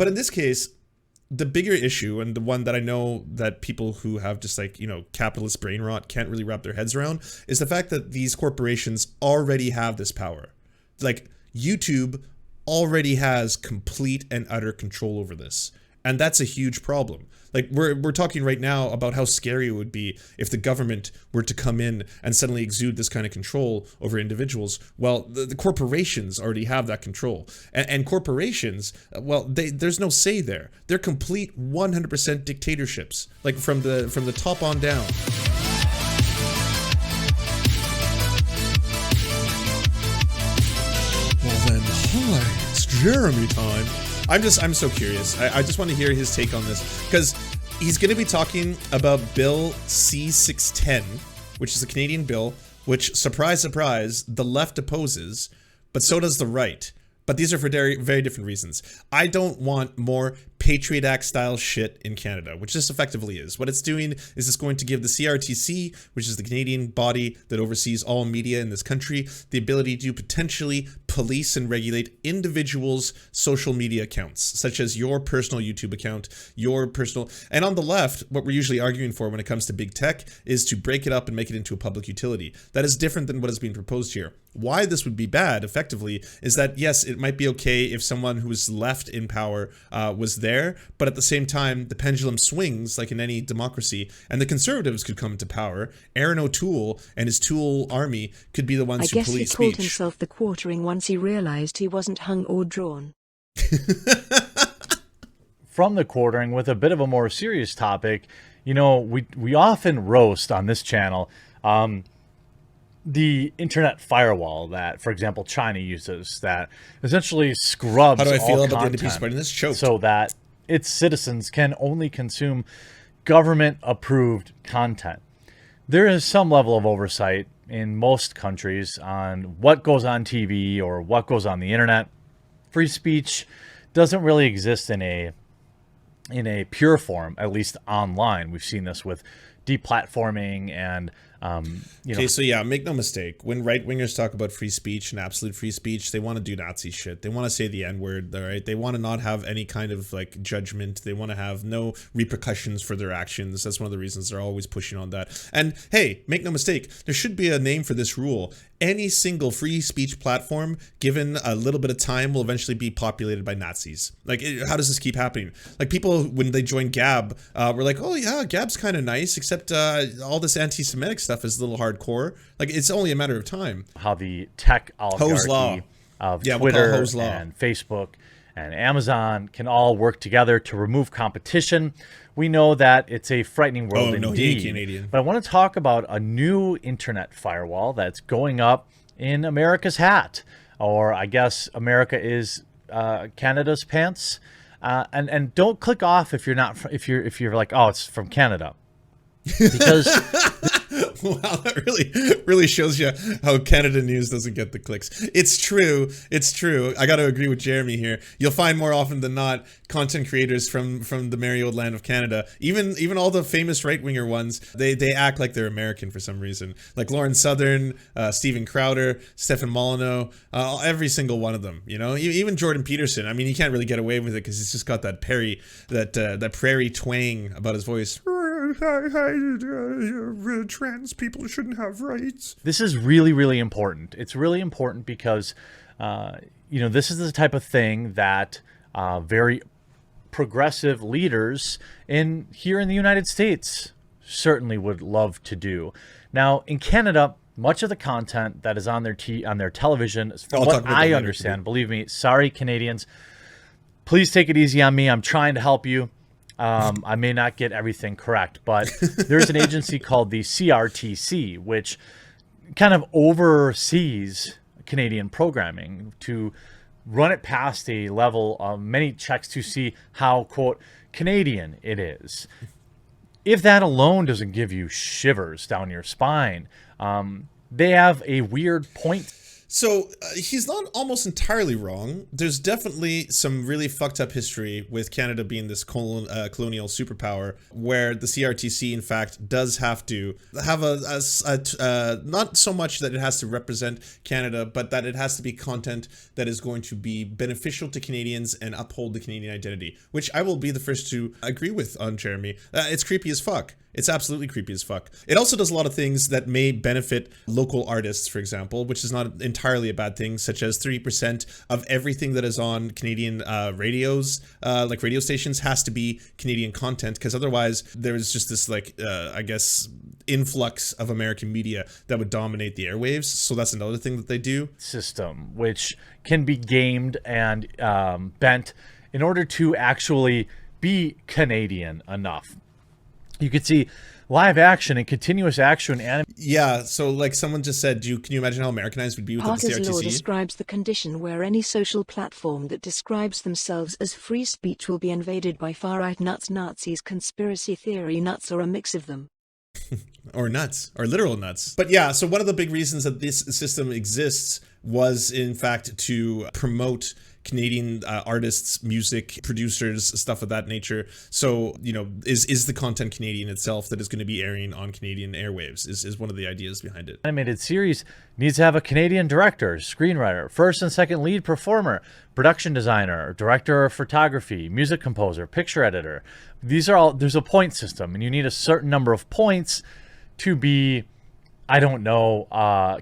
But in this case, the bigger issue, and the one that I know that people who have just like, capitalist brain rot can't really wrap their heads around, is the fact that these corporations already have this power. Like, YouTube already has complete and utter control over this. And that's a huge problem. Like, we're talking right now about how scary it would be if the government were to come in and suddenly exude this kind of control over individuals. Well, the corporations already have that control. And corporations, well, there's no say there. They're complete 100% dictatorships, like from the top on down. Well then, hi, it's Jeremy time. I'm so curious. I just want to hear his take on this, because he's going to be talking about Bill C-610, which is a Canadian bill, which, surprise, surprise, the left opposes, but so does the right. But these are for very, very different reasons. I don't want more Patriot Act style shit in Canada, which this effectively is. What it's doing is it's going to give the CRTC, which is the Canadian body that oversees all media in this country, the ability to potentially police and regulate individuals' social media accounts, such as your personal YouTube account, your personal... And on the left, what we're usually arguing for when it comes to big tech is to break it up and make it into a public utility. That is different than what is being proposed here. Why this would be bad, effectively, is that, yes, it might be okay if someone who was left in power was there, but at the same time, the pendulum swings like in any democracy, and the Conservatives could come to power. Aaron O'Toole and his Tool army could be the ones who police speech. I guess he called himself the Quartering once he realized he wasn't hung or drawn. From the Quartering, with a bit of a more serious topic, we often roast on this channel the internet firewall that, for example, China uses, that essentially scrubs all How do I feel about the content NDP spreading this? Choked. so that its citizens can only consume government-approved content. There is some level of oversight in most countries on what goes on TV or what goes on the internet. Free speech doesn't really exist in a pure form, at least online. We've seen this with deplatforming and Okay, so yeah, make no mistake. When right-wingers talk about free speech and absolute free speech, they want to do Nazi shit. They want to say the N-word, right? They want to not have any kind of like judgment. They want to have no repercussions for their actions. That's one of the reasons they're always pushing on that. And hey, make no mistake, there should be a name for this rule. Any single free speech platform, given a little bit of time, will eventually be populated by Nazis. Like, how does this keep happening? Like, people, when they joined Gab, were like, oh yeah, Gab's kind of nice, except all this anti-Semitic stuff is a little hardcore. Like, it's only a matter of time. How the tech oligarchy of Twitter and Facebook and Amazon can all work together to remove competition. We know that it's a frightening world indeed. Canadian. But I want to talk about a new internet firewall that's going up in America's hat, or I guess America is Canada's pants. And don't click off if you're not if you're like, oh, it's from Canada, because. Wow, that really shows you how Canada news doesn't get the clicks. It's true. It's true. I got to agree with Jeremy here. You'll find more often than not content creators from the merry old land of Canada. Even all the famous right-winger ones, they act like they're American for some reason. Like Lauren Southern, Steven Crowder, Stefan Molyneux, every single one of them. Even Jordan Peterson. I mean, he can't really get away with it because he's just got that prairie twang about his voice. Trans people shouldn't have rights. This is really, really important. It's really important because, this is the type of thing that very progressive leaders here in the United States certainly would love to do. Now, in Canada, much of the content that is on their television, from what I understand, believe me, sorry, Canadians, please take it easy on me. I'm trying to help you. I may not get everything correct, but there's an agency called the CRTC, which kind of oversees Canadian programming to run it past a level of many checks to see how, quote, Canadian it is. If that alone doesn't give you shivers down your spine, they have a weird point. So he's not almost entirely wrong. There's definitely some really fucked up history with Canada being this colonial superpower, where the CRTC, in fact, does have to have not so much that it has to represent Canada, but that it has to be content that is going to be beneficial to Canadians and uphold the Canadian identity, which I will be the first to agree with on, Jeremy. It's creepy as fuck. It's absolutely creepy as fuck. It also does a lot of things that may benefit local artists, for example, which is not entirely a bad thing, such as 3% of everything that is on Canadian radios, like radio stations, has to be Canadian content, because otherwise there's just this, like, I guess, influx of American media that would dominate the airwaves. So that's another thing that they do. System, which can be gamed and bent in order to actually be Canadian enough. You could see live action and continuous action Yeah, so like someone just said, can you imagine how Americanized would be without the Parker's law CRTC? describes the condition where any social platform that describes themselves as free speech will be invaded by far-right nuts, Nazis, conspiracy theory nuts, or a mix of them. Or nuts, or literal nuts. But yeah, so one of the big reasons that this system exists was, in fact, to promote Canadian artists, music producers, stuff of that nature. So, you know, is the content Canadian itself that is going to be airing on Canadian airwaves is one of the ideas behind it. Animated series needs to have a Canadian director, screenwriter, first and second lead performer, production designer, director of photography, music composer, picture editor. These are all, there's a point system, and you need a certain number of points to be, I don't know,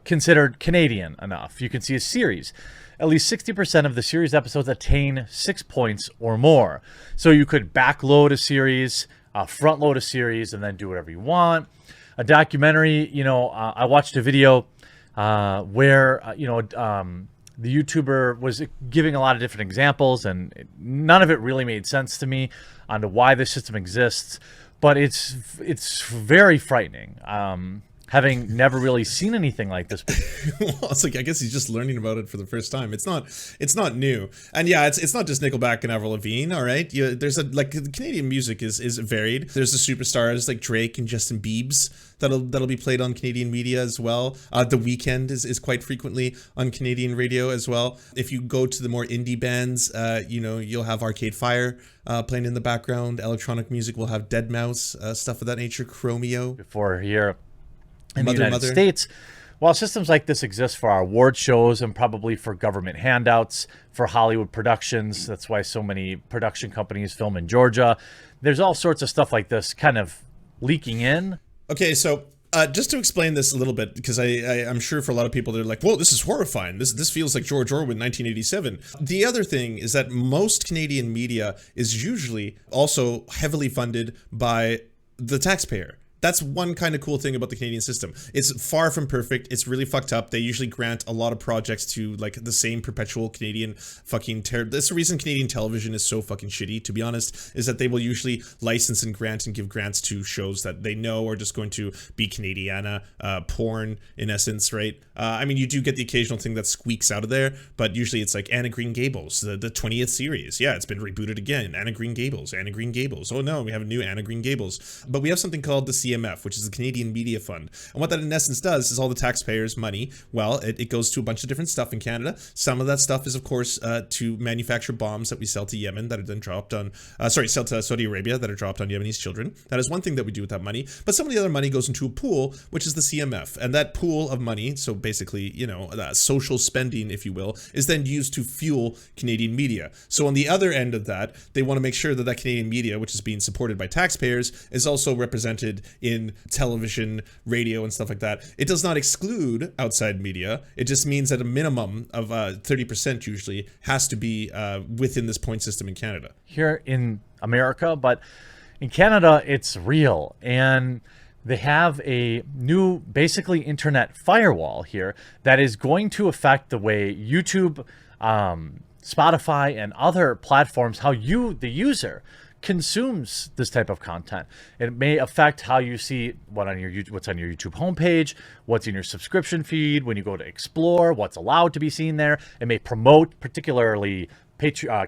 considered Canadian enough. You can see a series. At least 60% of the series episodes attain 6 points or more. So you could backload a series, front load a series, and then do whatever you want. A documentary, you know, I watched a video where, the YouTuber was giving a lot of different examples, and none of it really made sense to me on why this system exists. But it's very frightening. Having never really seen anything like this before. Well, it's like, I guess he's just learning about it for the first time. It's not new. And yeah, it's not just Nickelback and Avril Lavigne, all right? There's Canadian music is varied. There's the superstars like Drake and Justin Biebs that'll be played on Canadian media as well. The Weeknd is quite frequently on Canadian radio as well. If you go to the more indie bands, you'll have Arcade Fire playing in the background. Electronic music will have Deadmau5, stuff of that nature, Chromeo. Before here in the United States, while systems like this exist for our award shows and probably for government handouts, for Hollywood productions, that's why so many production companies film in Georgia, there's all sorts of stuff like this kind of leaking in. Okay, so just to explain this a little bit, because I'm sure for a lot of people, they're like, whoa, this is horrifying. This feels like George Orwell in 1987. The other thing is that most Canadian media is usually also heavily funded by the taxpayer. That's one kind of cool thing about the Canadian system. It's far from perfect. It's really fucked up. They usually grant a lot of projects to like the same perpetual Canadian fucking That's the reason Canadian television is so fucking shitty, to be honest, is that they will usually license and grant and give grants to shows that they know are just going to be Canadiana porn in essence, right? I mean, you do get the occasional thing that squeaks out of there, but usually it's like Anna Green Gables, the 20th series. Yeah, it's been rebooted again. Anna Green Gables. Oh no, we have a new Anna Green Gables. But we have something called the CMF, which is the Canadian Media Fund. And what that in essence does is all the taxpayers' money, well, it goes to a bunch of different stuff in Canada. Some of that stuff is, of course, to manufacture bombs that we sell to Yemen that are then dropped on, sell to Saudi Arabia that are dropped on Yemenis children. That is one thing that we do with that money. But some of the other money goes into a pool, which is the CMF. And that pool of money, so basically, social spending, if you will, is then used to fuel Canadian media. So on the other end of that, they want to make sure that that Canadian media, which is being supported by taxpayers, is also represented in television, radio, and stuff like that. It does not exclude outside media. It just means that a minimum of 30% usually has to be within this point system in Canada. Here in America, but in Canada, it's real. And they have a new, basically, internet firewall here that is going to affect the way YouTube, Spotify, and other platforms, how you, the user, consumes this type of content. It may affect how you see what's on your YouTube homepage, what's in your subscription feed, when you go to explore, what's allowed to be seen there. It may promote particularly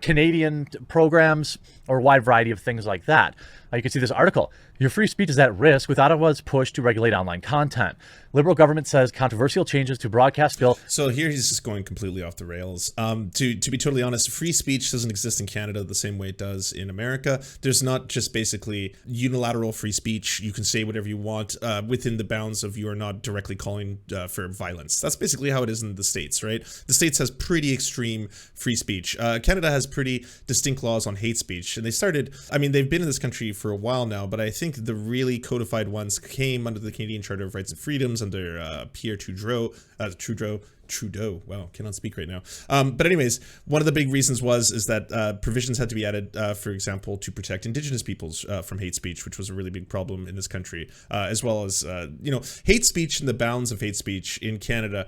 Canadian programs or a wide variety of things like that. You can see this article. Your free speech is at risk with Ottawa's push to regulate online content. Liberal government says controversial changes to broadcast bill. So here he's just going completely off the rails. To be totally honest, free speech doesn't exist in Canada the same way it does in America. There's not just basically unilateral free speech. You can say whatever you want within the bounds of you are not directly calling for violence. That's basically how it is in the States, right? The States has pretty extreme free speech. Canada has pretty distinct laws on hate speech. And they've been in this country for a while now, but I think the really codified ones came under the Canadian Charter of Rights and Freedoms under Pierre Trudeau. Wow, cannot speak right now. But anyways, one of the big reasons is that provisions had to be added, for example, to protect Indigenous peoples from hate speech, which was a really big problem in this country, as well as, hate speech and the bounds of hate speech in Canada.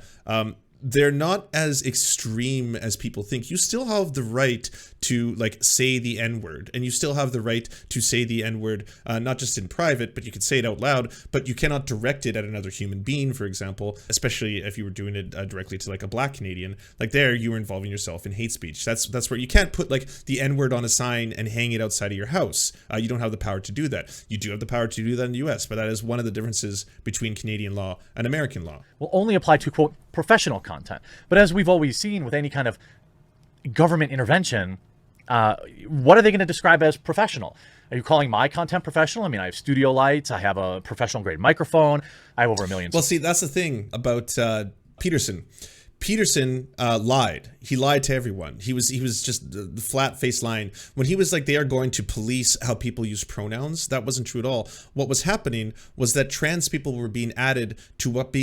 They're not as extreme as people think. You still have the right to say the N-word, and you still have the right to say the N-word, not just in private, but you could say it out loud, but you cannot direct it at another human being, for example, especially if you were doing it directly to a black Canadian. There, you were involving yourself in hate speech. That's where you can't put the N-word on a sign and hang it outside of your house. You don't have the power to do that. You do have the power to do that in the US, but that is one of the differences between Canadian law and American law. Will only apply to, quote, professional content. But as we've always seen with any kind of government intervention, what are they going to describe as professional? Are you calling my content professional? I mean, I have studio lights, I have a professional grade microphone, I have over 1 million. Well, see, that's the thing about Peterson. Peterson lied. He lied to everyone. He was just the flat-faced lying. When he was they are going to police how people use pronouns, that wasn't true at all. What was happening was that trans people were being added to what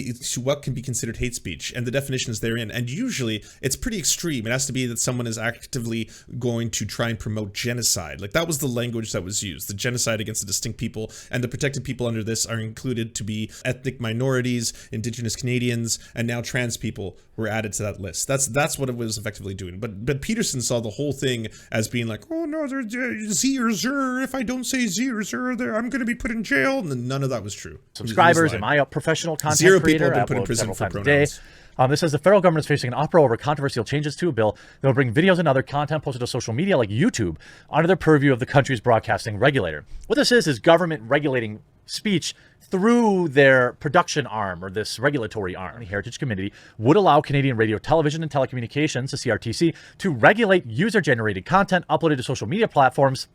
can be considered hate speech and the definitions therein. And usually it's pretty extreme. It has to be that someone is actively going to try and promote genocide. That was the language that was used, the genocide against the distinct people, and the protected people under this are included to be ethnic minorities, Indigenous Canadians, and now trans people were added to that list. That's what it was effectively doing. But Peterson saw the whole thing as being oh no, there's Z or Zer. If I don't say Z or Zer, I'm going to be put in jail. And none of that was true. Subscribers, am I a professional content Zero creator? people have been put in prison for pronouns. This says the federal government is facing an uproar over controversial changes to a bill that will bring videos and other content posted to social media like YouTube under the purview of the country's broadcasting regulator. What this is government regulating speech through their production arm, or this regulatory arm. The Heritage Committee would allow Canadian Radio, Television and Telecommunications, the CRTC, to regulate user-generated content uploaded to social media platforms,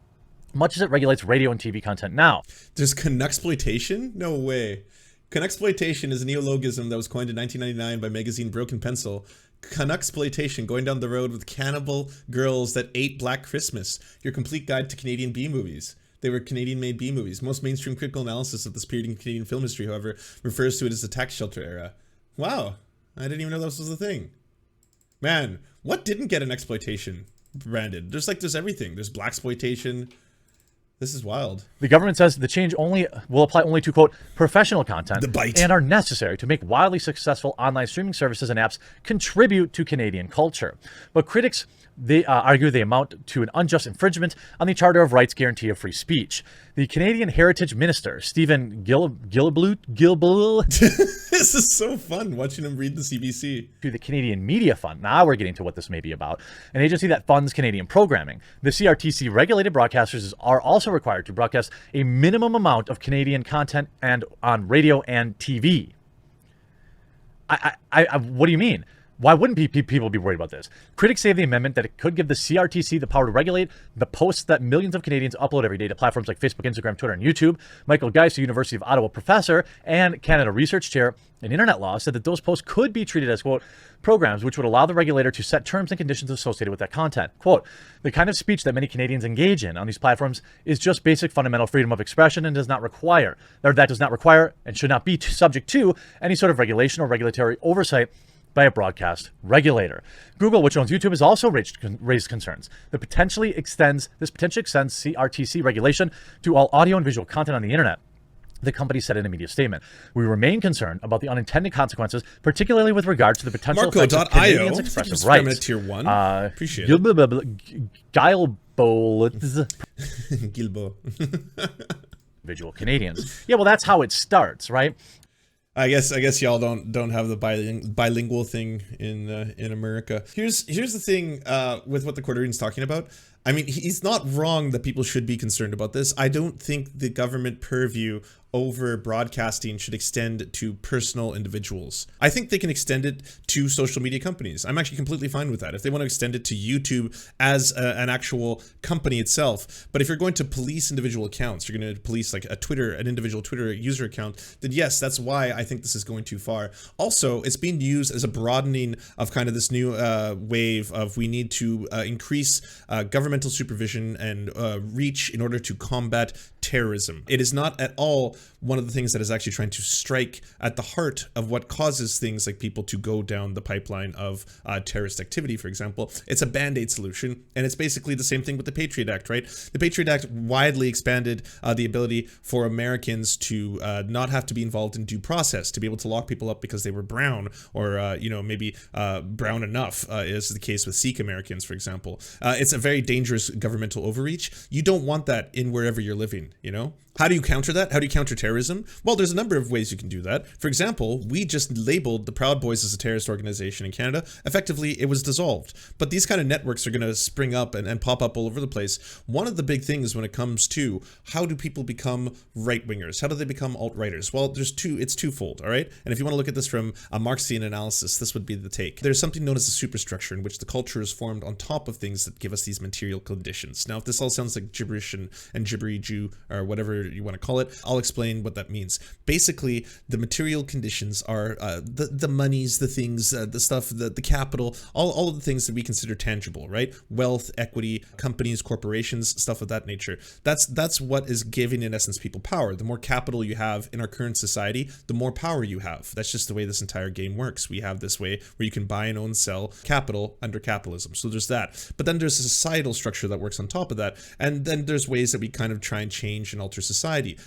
much as it regulates radio and TV content now. There's Canucksploitation? No way. Canucksploitation is a neologism that was coined in 1999 by magazine Broken Pencil. Canucksploitation, going down the road with cannibal girls that ate Black Christmas. Your complete guide to Canadian B-movies. They were Canadian-made B-movies. Most mainstream critical analysis of this period in Canadian film history, however, refers to it as the tax shelter era. Wow, I didn't even know this was a thing. Man, what didn't get an exploitation branded? There's everything. There's blaxploitation. This is wild. The government says the change will apply only to, quote, professional content and are necessary to make wildly successful online streaming services and apps contribute to Canadian culture. But critics, they argue they amount to an unjust infringement on the Charter of Rights guarantee of free speech. The Canadian Heritage Minister, Stephen Guilbeault, This is so fun watching him read the CBC. To the Canadian Media Fund. Now we're getting to what this may be about. An agency that funds Canadian programming. The CRTC regulated broadcasters are also required to broadcast a minimum amount of Canadian content and on radio and TV. What do you mean? Why wouldn't people be worried about this? Critics say of the amendment that it could give the CRTC the power to regulate the posts that millions of Canadians upload every day to platforms like Facebook, Instagram, Twitter, and YouTube. Michael Geist, a University of Ottawa professor and Canada Research Chair in Internet Law, said that those posts could be treated as, quote, programs which would allow the regulator to set terms and conditions associated with that content. Quote, the kind of speech that many Canadians engage in on these platforms is just basic fundamental freedom of expression and does not require and should not be subject to any sort of regulation or regulatory oversight by a broadcast regulator. Google, which owns YouTube, has also raised concerns. This potentially extends CRTC regulation to all audio and visual content on the internet. The company said in a media statement, "We remain concerned about the unintended consequences, particularly with regard to the potential effects of Canadians' expressive rights." Tier 1. Appreciate it. Gilbo. Visual Canadians. Yeah, well, that's how it starts, right? I guess y'all don't have the bilingual thing in America. Here's the thing with what the Court of Reading's talking about. I mean, he's not wrong that people should be concerned about this. I don't think the government purview over broadcasting should extend to personal individuals. I think they can extend it to social media companies. I'm actually completely fine with that. If they want to extend it to YouTube as an actual company itself. But if you're going to police individual accounts, you're going to police like an individual Twitter user account, then yes, that's why I think this is going too far. Also, it's being used as a broadening of kind of this new wave of we need to increase governmental supervision and reach in order to combat terrorism. It is not at all one of the things that is actually trying to strike at the heart of what causes things like people to go down the pipeline of terrorist activity, for example. It's a band-aid solution, and it's basically the same thing with the Patriot Act, right? The Patriot Act widely expanded the ability for Americans to not have to be involved in due process, to be able to lock people up because they were brown, or maybe brown enough, is the case with Sikh Americans, for example. It's a very dangerous governmental overreach. You don't want that in wherever you're living, you know? How do you counter that? How do you counter terrorism? Well, there's a number of ways you can do that. For example, we just labeled the Proud Boys as a terrorist organization in Canada. Effectively, it was dissolved. But these kind of networks are going to spring up and pop up all over the place. One of the big things when it comes to how do people become right-wingers? How do they become alt-righters? Well, it's twofold, all right? And if you want to look at this from a Marxian analysis, this would be the take. There's something known as a superstructure in which the culture is formed on top of things that give us these material conditions. Now, if this all sounds like gibberish and gibbery Jew or whatever you want to call it, I'll explain what that means. Basically, the material conditions are the monies, the things, the stuff, the capital, all of the things that we consider tangible, right? Wealth, equity, companies, corporations, stuff of that nature. That's what is giving, in essence, people power. The more capital you have in our current society, the more power you have. That's just the way this entire game works. We have this way where you can buy and own, sell capital under capitalism. So there's that. But then there's a societal structure that works on top of that. And then there's ways that we kind of try and change and alter society.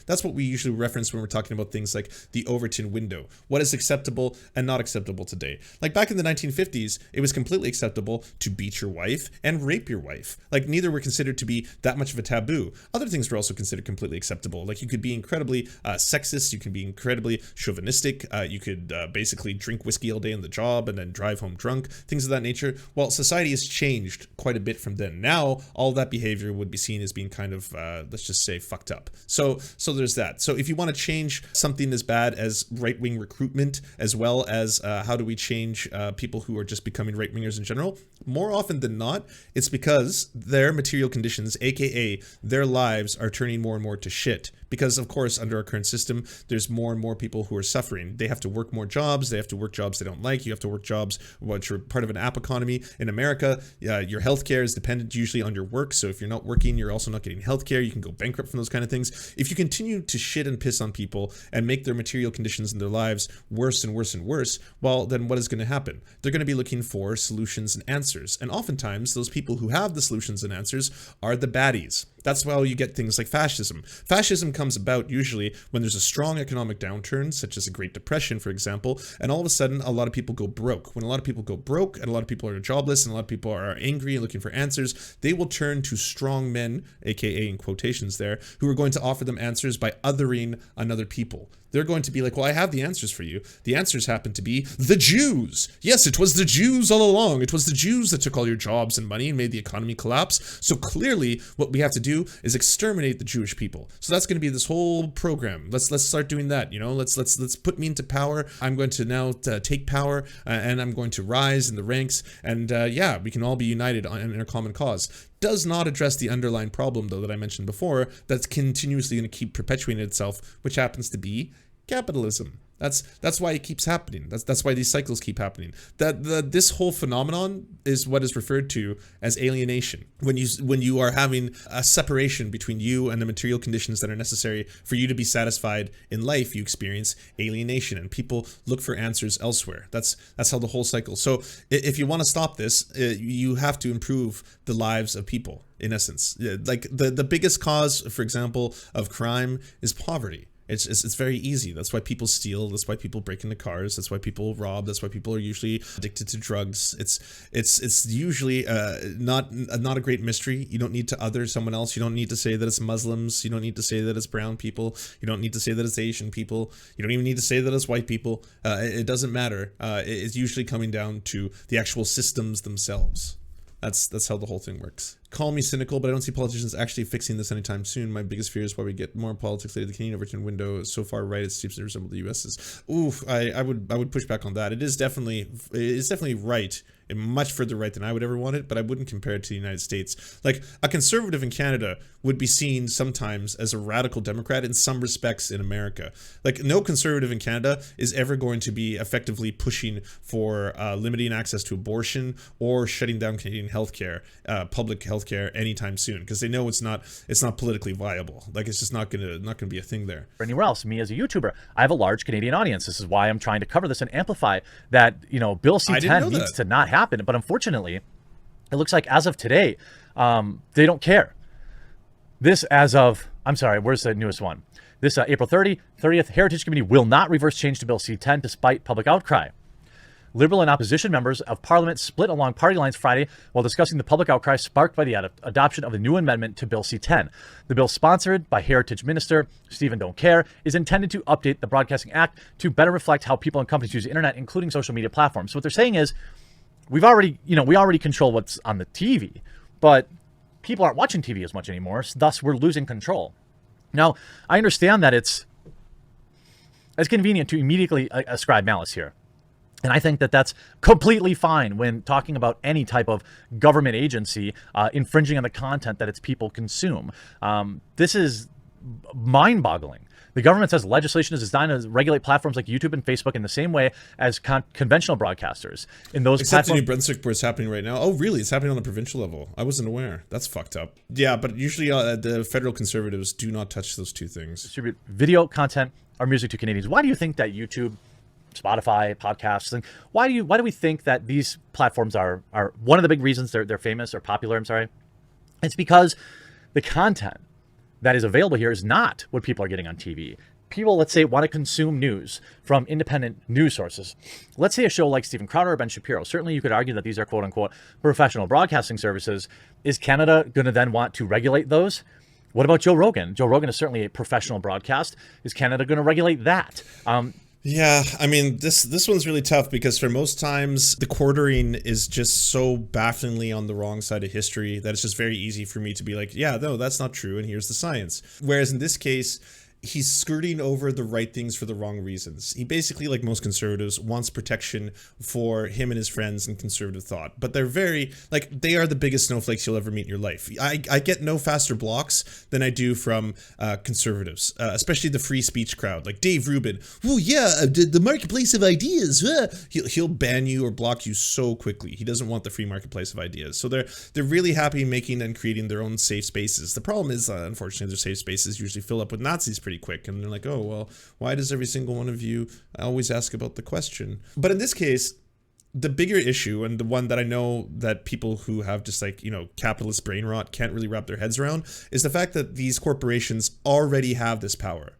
That's what we usually reference when we're talking about things like the Overton window. What is acceptable and not acceptable today? Like back in the 1950s, it was completely acceptable to beat your wife and rape your wife. Like neither were considered to be that much of a taboo. Other things were also considered completely acceptable. Like you could be incredibly sexist, you can be incredibly chauvinistic, you could basically drink whiskey all day on the job and then drive home drunk, things of that nature. Well, society has changed quite a bit from then. Now, all that behavior would be seen as being kind of, let's just say, fucked up. So there's that. So if you want to change something as bad as right-wing recruitment, as well as how do we change people who are just becoming right-wingers in general, more often than not, it's because their material conditions, aka their lives, are turning more and more to shit. Because, of course, under our current system, there's more and more people who are suffering. They have to work more jobs. They have to work jobs they don't like. You have to work jobs which are part of an app economy. In America, your healthcare is dependent usually on your work. So if you're not working, you're also not getting healthcare. You can go bankrupt from those kind of things. If you continue to shit and piss on people and make their material conditions in their lives worse and worse and worse, well, then what is going to happen? They're going to be looking for solutions and answers. And oftentimes, those people who have the solutions and answers are the baddies. That's why you get things like fascism. Fascism comes about usually when there's a strong economic downturn, such as the Great Depression, for example, and all of a sudden a lot of people go broke. When a lot of people go broke and a lot of people are jobless and a lot of people are angry and looking for answers, they will turn to strong men, aka in quotations there, who are going to offer them answers by othering another people. They're going to be like, well, I have the answers for you. The answers happen to be the Jews. Yes, it was the Jews all along. It was the Jews that took all your jobs and money and made the economy collapse. So clearly what we have to do is exterminate the Jewish people. So that's going to be this whole program. Let's start doing that. You know, let's put me into power. I'm going to now take power and I'm going to rise in the ranks. And yeah, we can all be united in a common cause. Does not address the underlying problem, though, that I mentioned before, that's continuously going to keep perpetuating itself, which happens to be capitalism. That's why it keeps happening. That's why these cycles keep happening. This whole phenomenon is what is referred to as alienation. When you are having a separation between you and the material conditions that are necessary for you to be satisfied in life, you experience alienation, and people look for answers elsewhere. That's how the whole cycle. So if you want to stop this, you have to improve the lives of people. In essence, like the biggest cause, for example, of crime is poverty. It's very easy. That's why people steal. That's why people break into cars. That's why people rob. That's why people are usually addicted to drugs. It's usually not a great mystery. You don't need to other someone else. You don't need to say that it's Muslims. You don't need to say that it's brown people. You don't need to say that it's Asian people. You don't even need to say that it's white people. It doesn't matter. It's usually coming down to the actual systems themselves. That's how the whole thing works. call me cynical, but I don't see politicians actually fixing this anytime soon. My biggest fear is why we get more politics later. The Canadian Overton window is so far right it seems to resemble the US's. Oof, I would push back on that. It's definitely right, and much further right than I would ever want it, but I wouldn't compare it to the United States. Like, a conservative in Canada would be seen sometimes as a radical Democrat in some respects in America. Like, no conservative in Canada is ever going to be effectively pushing for limiting access to abortion or shutting down Canadian healthcare, public healthcare, anytime soon, because they know it's not politically viable. Like, it's just not gonna be a thing there. For anywhere else, me as a YouTuber, I have a large Canadian audience. This is why I'm trying to cover this and amplify that. Bill C-10 needs to not happen, but unfortunately, it looks like as of today, they don't care. This as of, I'm sorry, where's the newest one? This April 30th, Heritage Committee will not reverse change to Bill C-10 despite public outcry. Liberal and opposition members of Parliament split along party lines Friday while discussing the public outcry sparked by the adoption of the new amendment to Bill C-10. The bill, sponsored by Heritage Minister Stephen Don't Care, is intended to update the Broadcasting Act to better reflect how people and companies use the internet, including social media platforms. So what they're saying is, we already control what's on the TV, but people aren't watching TV as much anymore, thus we're losing control. Now, I understand that it's convenient to immediately ascribe malice here. And I think that that's completely fine when talking about any type of government agency infringing on the content that its people consume. This is mind-boggling. The government says legislation is designed to regulate platforms like YouTube and Facebook in the same way as conventional broadcasters. In those Except in New Brunswick, where it's happening right now. Oh, really? It's happening on the provincial level. I wasn't aware. That's fucked up. Yeah, but usually the federal conservatives do not touch those two things. Distribute video content or music to Canadians. Why do you think that YouTube, Spotify, podcasts, and why do we think that these platforms are one of the big reasons they're famous or popular? I'm sorry. It's because the content that is available here is not what people are getting on TV. People, let's say, want to consume news from independent news sources. Let's say a show like Stephen Crowder or Ben Shapiro. Certainly you could argue that these are quote unquote professional broadcasting services. Is Canada going to then want to regulate those? What about Joe Rogan? Joe Rogan is certainly a professional broadcast. Is Canada going to regulate that? Yeah, I mean, this one's really tough because for most times the quartering is just so bafflingly on the wrong side of history that it's just very easy for me to be like, yeah, no, that's not true, and here's the science. Whereas in this case, he's skirting over the right things for the wrong reasons. He basically, like most conservatives, wants protection for him and his friends in conservative thought. But they're very, like, they are the biggest snowflakes you'll ever meet in your life. I get no faster blocks than I do from conservatives, especially the free speech crowd. Like Dave Rubin, oh yeah, the marketplace of ideas. He'll ban you or block you so quickly. He doesn't want the free marketplace of ideas. So they're really happy making and creating their own safe spaces. The problem is, unfortunately, their safe spaces usually fill up with Nazis pretty quick, and they're like, oh well, why does every single one of you always ask about the question? But in this case, the bigger issue, and the one that I know that people who have just like, capitalist brain rot can't really wrap their heads around, is the fact that these corporations already have this power.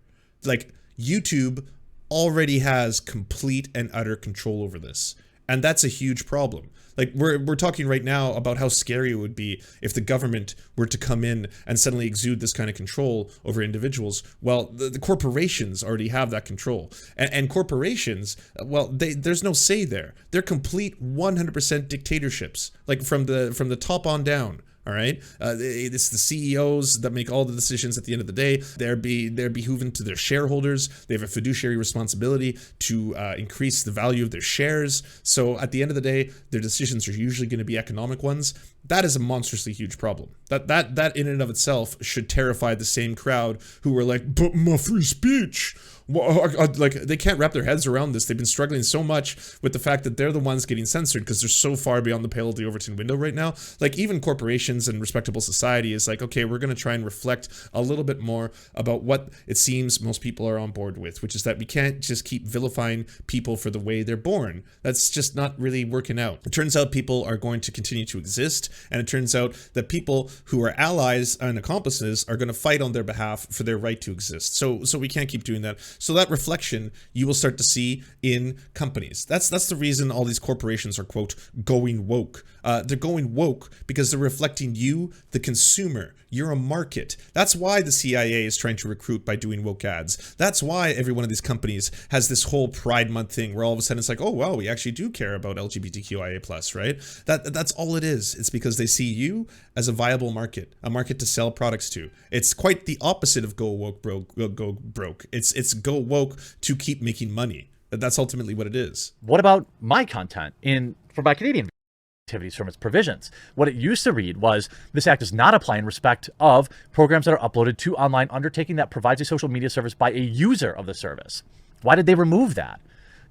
Like, YouTube already has complete and utter control over this, and that's a huge problem. Like, we're talking right now about how scary it would be if the government were to come in and suddenly exude this kind of control over individuals. Well, the corporations already have that control. And corporations, well, there's no say there. They're complete 100% dictatorships, like from the top on down. All right, it's the CEOs that make all the decisions at the end of the day. They're behooving to their shareholders. They have a fiduciary responsibility to increase the value of their shares. So at the end of the day, their decisions are usually going to be economic ones. That is a monstrously huge problem. That in and of itself should terrify the same crowd who were like, but my free speech. Like, they can't wrap their heads around this. They've been struggling so much with the fact that they're the ones getting censored because they're so far beyond the pale of the Overton window right now. Like, even corporations and respectable society is like, okay, we're going to try and reflect a little bit more about what it seems most people are on board with, which is that we can't just keep vilifying people for the way they're born. That's just not really working out. It turns out people are going to continue to exist, and it turns out that people who are allies and accomplices are going to fight on their behalf for their right to exist. So we can't keep doing that. So that reflection you will start to see in companies. That's the reason all these corporations are, quote, going woke. They're going woke because they're reflecting you, the consumer. You're a market. That's why the CIA is trying to recruit by doing woke ads. That's why every one of these companies has this whole Pride Month thing where all of a sudden it's like, oh, wow, we actually do care about LGBTQIA+, right? That's all it is. It's because they see you as a viable market, a market to sell products to. It's quite the opposite of go woke, go broke. It's go woke to keep making money. That's ultimately what it is. What about my content for my Canadian activities from its provisions? What it used to read was, this act does not apply in respect of programs that are uploaded to online undertaking that provides a social media service by a user of the service. Why did they remove that?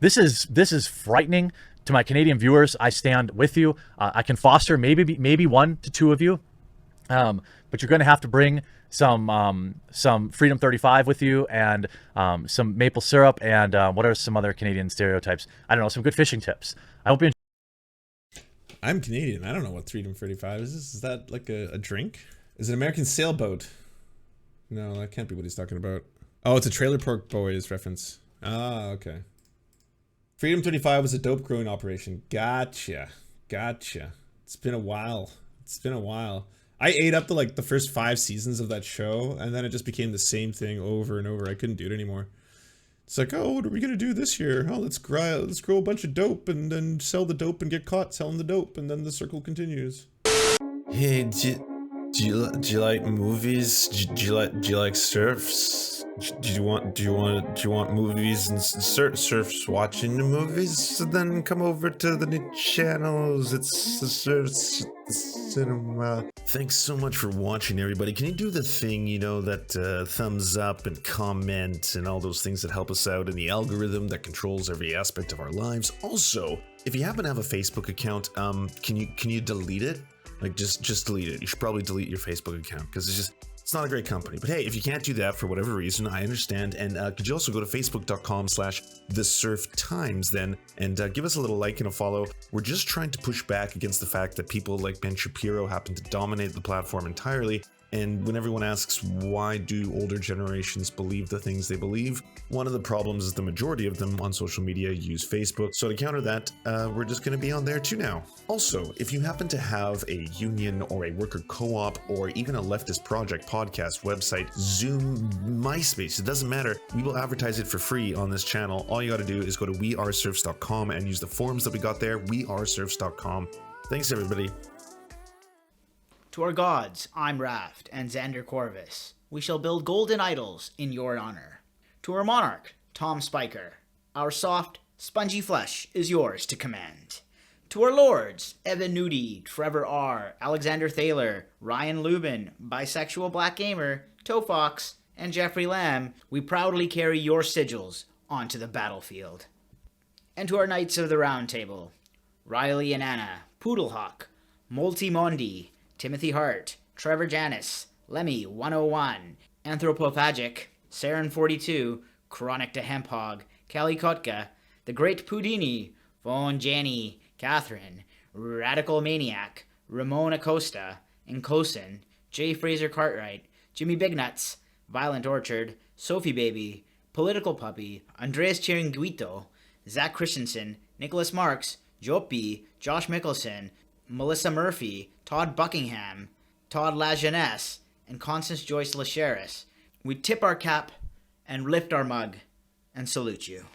This is frightening to my Canadian viewers. I stand with you. I can foster maybe 1 to 2 of you, but you're going to have to bring some Freedom 35 with you, and some maple syrup, and what are some other Canadian stereotypes? I don't know, some good fishing tips. I hope you. I'm Canadian. I don't know what Freedom 35 is. Is that like a drink? Is it American sailboat? No, that can't be what he's talking about. Oh, it's a Trailer Park Boys reference. Ah, okay. Freedom 35 was a dope growing operation. Gotcha. It's been a while. I ate up the first 5 seasons of that show, and then it just became the same thing over and over. I couldn't do it anymore. It's like, oh, what are we gonna do this year? Oh, let's grow a bunch of dope and then sell the dope and get caught selling the dope, and then the circle continues. Hey, do you like movies? Do you like Serfs? Do you want movies and Serfs watching the movies? So then come over to the new channels. It's the Serfs Cinema. Thanks so much for watching, everybody. Can you do the thing, that thumbs up and comment and all those things that help us out in the algorithm that controls every aspect of our lives? Also, if you happen to have a Facebook account, can you delete it? Like, just delete it. You should probably delete your Facebook account, because it's not a great company. But hey, if you can't do that for whatever reason, I understand. And could you also go to facebook.com/thesurftimes then, and give us a little like and a follow. We're just trying to push back against the fact that people like Ben Shapiro happen to dominate the platform entirely. And when everyone asks, why do older generations believe the things they believe? One of the problems is the majority of them on social media use Facebook. So to counter that, we're just going to be on there too now. Also, if you happen to have a union or a worker co-op or even a leftist project, podcast, website, Zoom, MySpace, it doesn't matter. We will advertise it for free on this channel. All you got to do is go to weareserfs.com and use the forms that we got there, weareserfs.com. Thanks, everybody. To our gods, I'm Raft and Xander Corvus. We shall build golden idols in your honor. To our monarch, Tom Spiker. Our soft, spongy flesh is yours to command. To our lords, Evan Nudie, Trevor R., Alexander Thaler, Ryan Lubin, Bisexual Black Gamer, Toe Fox, and Jeffrey Lamb, we proudly carry your sigils onto the battlefield. And to our Knights of the Round Table, Riley and Anna, Poodlehawk, Multimondi, Timothy Hart, Trevor Janis, Lemmy 101, Anthropophagic, Saren 42, Chronic to Hemphog, Callie Kotka, The Great Pudini, Von Janny, Catherine, Radical Maniac, Ramon Acosta, Encosin, J. Fraser Cartwright, Jimmy Bignuts, Violent Orchard, Sophie Baby, Political Puppy, Andreas Chiringuito, Zach Christensen, Nicholas Marks, Jopi, Josh Mickelson, Melissa Murphy, Todd Buckingham, Todd LaJeunesse, and Constance Joyce LaCheris. We tip our cap and lift our mug and salute you.